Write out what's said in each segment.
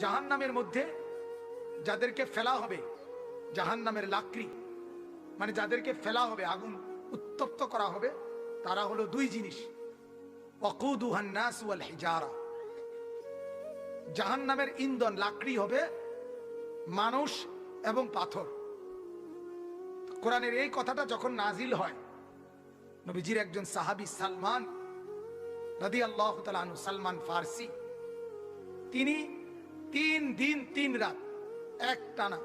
জাহান্নামের মধ্যে যাদেরকে ফেলা হবে, জাহান্নামের লাকড়ি মানে যাদেরকে ফেলা হবে, আগুন উত্তপ্ত করা হবে, তারা হলো দুই জিনিস। ওয়াকুদুহান নাস ওয়াল হিজারা, জাহান্নামের ইন্ধন লাকড়ি হবে মানুষ এবং পাথর। কোরআনের এই কথাটা যখন নাজিল হয়, নবীজির একজন সাহাবী সালমান রাদিয়াল্লাহু তাআলা আনহু, সালমান ফারসি, তিনি 3 দিন 3 রাত একটানা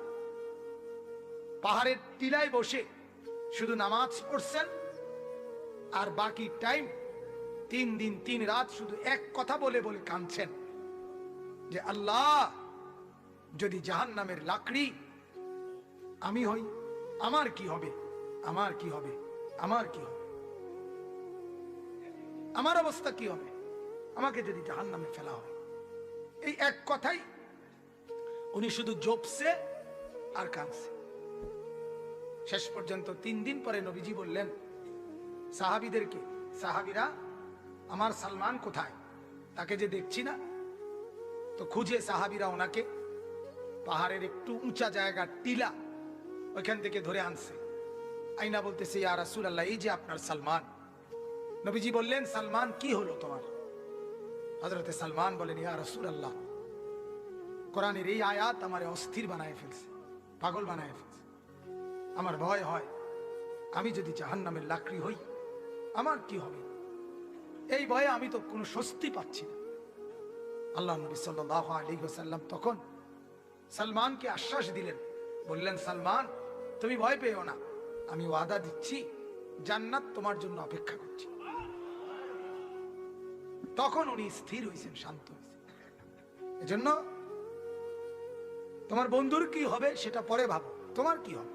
পাহাড়ের টিলায় বসে শুধু নামাজ পড়ছেন, আর বাকি টাইম 3 দিন 3 রাত শুধু এক কথা বলে বলে কাঁদছেন যে আল্লাহ, যদি জাহান্নামের লাকড়ি আমি হই, আমার কি হবে, আমার কি হবে, আমার কি হবে, আমার অবস্থা কি হবে, আমাকে যদি জাহান্নামে ফেলা হয়। এই এক কথাই উনি শুধু জপছে আর কাঁদছে। শেষ পর্যন্ত 3 দিন পরে নবীজি বললেন সাহাবীদেরকে, সাহাবীরা, আমার সালমান কোথায়, তাকে যে দেখছি না। তো খুঁজে সাহাবীরা ওনাকে পাহাড়ের একটু উঁচা জায়গা, টিলা, ওইখান থেকে ধরে আনছে। আইনা বলতেছে, ইয়া রাসূলুল্লাহ, এই যে আপনার সালমান। নবীজি বললেন, সালমান, কি হলো তোমার? হযরতে সালমান বলেন, ইয়া রাসূলুল্লাহ, কোরআনের এই আয়াত আমারে অস্থির বানায় ফেলছে, পাগল বানায় ফেলছে। আমার ভয় হয়, আমি যদি জাহান্নামের লাকড়ি হই, আমার কি হবে? এই ভয়ে আমি তো কোনো স্বস্তি পাচ্ছি না। আল্লাহ নবী সাল্লাল্লাহু আলাইহি ওয়াসাল্লাম তখন সালমানকে আশ্বাস দিলেন, বললেন, সালমান, তুমি ভয় পেও না, আমি ওয়াদা দিচ্ছি জান্নাত তোমার জন্য অপেক্ষা করছি। তখন উনি স্থির হয়েছেন, শান্ত হয়েছেন। এজন্য তোমার বন্ধুর কি হবে সেটা পরে ভাবো, তোমার কি হবে।